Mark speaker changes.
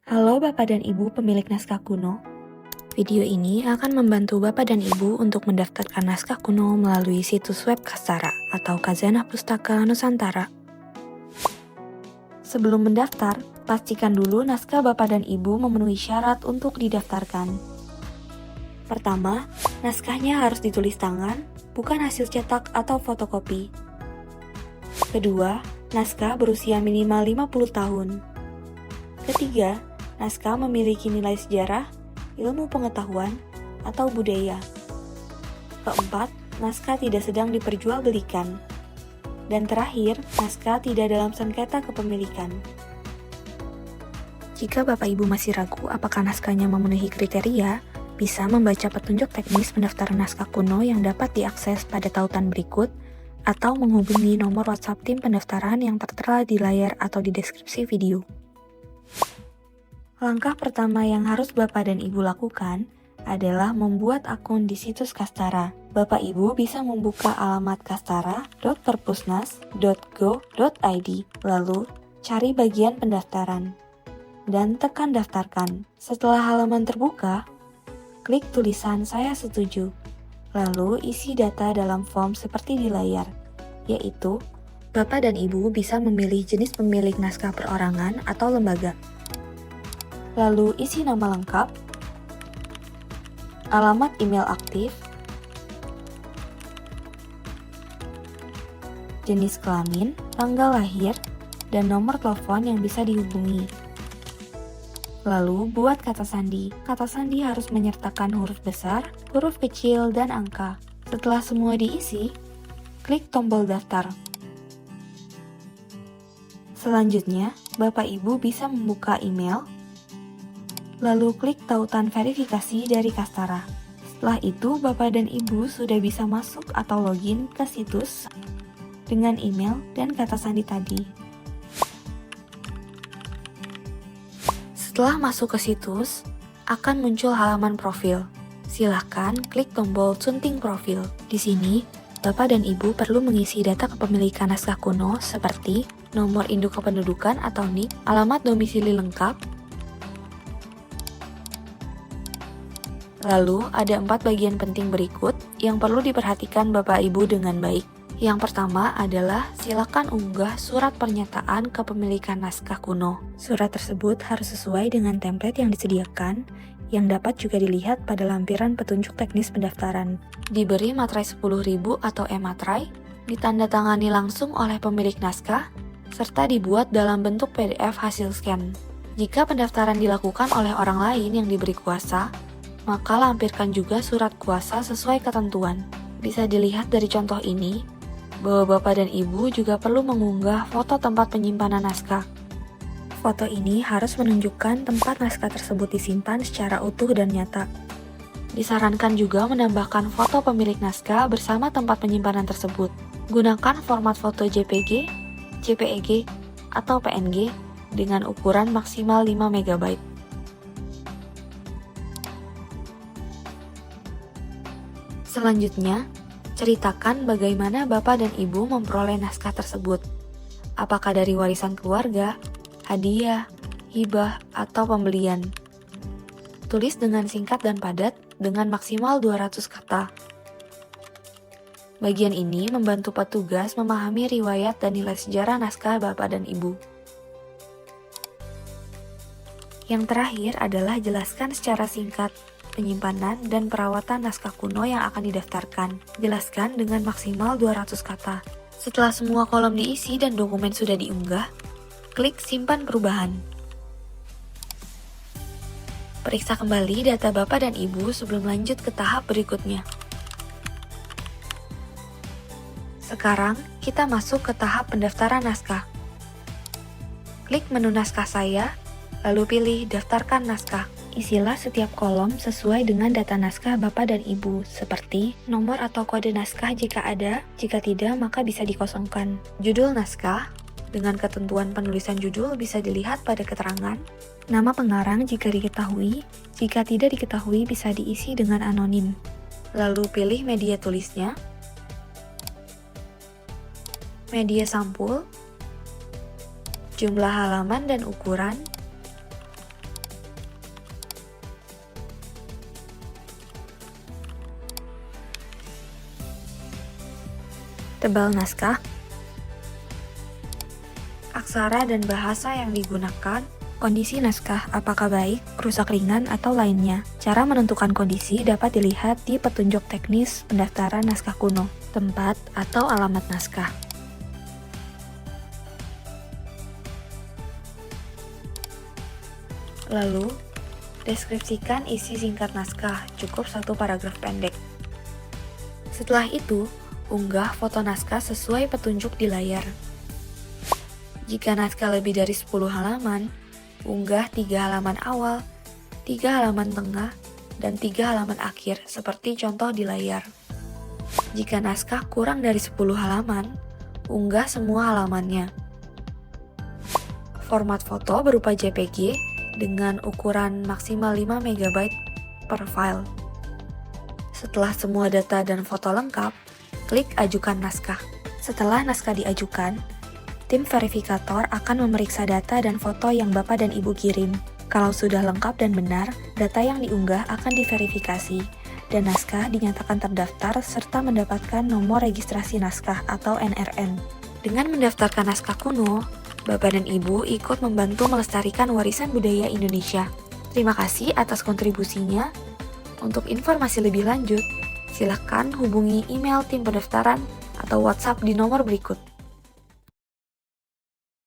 Speaker 1: Halo Bapak dan Ibu pemilik naskah kuno. Video ini akan membantu Bapak dan Ibu untuk mendaftarkan naskah kuno melalui situs web Kastara atau Khazanah Pustaka Nusantara. Sebelum mendaftar, pastikan dulu naskah Bapak dan Ibu memenuhi syarat untuk didaftarkan. Pertama, naskahnya harus ditulis tangan, bukan hasil cetak atau fotokopi. Kedua, naskah berusia minimal 50 tahun. Ketiga, naskah memiliki nilai sejarah, ilmu pengetahuan, atau budaya. Keempat, naskah tidak sedang diperjualbelikan. Dan terakhir, naskah tidak dalam sengketa kepemilikan. Jika Bapak Ibu masih ragu apakah naskahnya memenuhi kriteria, bisa membaca petunjuk teknis pendaftaran naskah kuno yang dapat diakses pada tautan berikut, atau menghubungi nomor WhatsApp tim pendaftaran yang tertera di layar atau di deskripsi video. Langkah pertama yang harus Bapak dan Ibu lakukan adalah membuat akun di situs Kastara. Bapak Ibu bisa membuka alamat kastara.perpusnas.go.id, lalu cari bagian pendaftaran, dan tekan daftarkan. Setelah halaman terbuka, klik tulisan "Saya setuju", lalu isi data dalam form seperti di layar, yaitu Bapak dan Ibu bisa memilih jenis pemilik naskah perorangan atau lembaga. Lalu isi nama lengkap, alamat email aktif, jenis kelamin, tanggal lahir, dan nomor telepon yang bisa dihubungi. Lalu buat kata sandi. Kata sandi harus menyertakan huruf besar, huruf kecil, dan angka. Setelah semua diisi, klik tombol daftar. Selanjutnya, Bapak Ibu bisa membuka email, lalu klik tautan verifikasi dari Kastara. Setelah itu, Bapak dan Ibu sudah bisa masuk atau login ke situs dengan email dan kata sandi tadi. Setelah masuk ke situs, akan muncul halaman profil. Silahkan klik tombol sunting profil. Di sini, Bapak dan Ibu perlu mengisi data kepemilikan naskah kuno seperti nomor induk kependudukan atau NIK, alamat domisili lengkap. Lalu, ada 4 bagian penting berikut yang perlu diperhatikan Bapak Ibu dengan baik. Yang pertama adalah silakan unggah surat pernyataan kepemilikan naskah kuno. Surat tersebut harus sesuai dengan template yang disediakan, yang dapat juga dilihat pada lampiran petunjuk teknis pendaftaran. Diberi materai 10.000 atau e-materai, ditandatangani langsung oleh pemilik naskah, serta dibuat dalam bentuk PDF hasil scan. Jika pendaftaran dilakukan oleh orang lain yang diberi kuasa, maka lampirkan juga surat kuasa sesuai ketentuan. Bisa dilihat dari contoh ini, bahwa Bapak dan Ibu juga perlu mengunggah foto tempat penyimpanan naskah. Foto ini harus menunjukkan tempat naskah tersebut disimpan secara utuh dan nyata. Disarankan juga menambahkan foto pemilik naskah bersama tempat penyimpanan tersebut. Gunakan format foto JPG, JPEG, atau PNG dengan ukuran maksimal 5 MB. Selanjutnya, ceritakan bagaimana Bapak dan Ibu memperoleh naskah tersebut. Apakah dari warisan keluarga, hadiah, hibah, atau pembelian. Tulis dengan singkat dan padat dengan maksimal 200 kata. Bagian ini membantu petugas memahami riwayat dan nilai sejarah naskah Bapak dan Ibu. Yang terakhir adalah jelaskan secara singkat penyimpanan dan perawatan naskah kuno yang akan didaftarkan. Jelaskan dengan maksimal 200 kata. Setelah semua kolom diisi dan dokumen sudah diunggah, klik simpan perubahan. Periksa kembali data Bapak dan Ibu sebelum lanjut ke tahap berikutnya. Sekarang, kita masuk ke tahap pendaftaran naskah. Klik menu naskah saya, lalu pilih daftarkan naskah. Isilah setiap kolom sesuai dengan data naskah Bapak dan Ibu, seperti nomor atau kode naskah jika ada, jika tidak maka bisa dikosongkan. Judul naskah, dengan ketentuan penulisan judul bisa dilihat pada keterangan. Nama pengarang jika diketahui, jika tidak diketahui bisa diisi dengan anonim. Lalu pilih media tulisnya, media sampul, jumlah halaman dan ukuran, tebal naskah, aksara dan bahasa yang digunakan, kondisi naskah apakah baik, rusak ringan, atau lainnya. Cara menentukan kondisi dapat dilihat di petunjuk teknis pendaftaran naskah kuno, tempat atau alamat naskah. Lalu, deskripsikan isi singkat naskah, cukup 1 paragraf pendek. Setelah itu, unggah foto naskah sesuai petunjuk di layar. Jika naskah lebih dari 10 halaman, unggah 3 halaman awal, 3 halaman tengah, dan 3 halaman akhir seperti contoh di layar. Jika naskah kurang dari 10 halaman, unggah semua halamannya. Format foto berupa JPG dengan ukuran maksimal 5 MB per file. Setelah semua data dan foto lengkap, klik Ajukan Naskah. Setelah naskah diajukan, tim verifikator akan memeriksa data dan foto yang Bapak dan Ibu kirim. Kalau sudah lengkap dan benar, data yang diunggah akan diverifikasi, dan naskah dinyatakan terdaftar serta mendapatkan nomor registrasi naskah atau NRN. Dengan mendaftarkan naskah kuno, Bapak dan Ibu ikut membantu melestarikan warisan budaya Indonesia. Terima kasih atas kontribusinya. Untuk informasi lebih lanjut, silakan hubungi email tim pendaftaran atau WhatsApp di nomor berikut.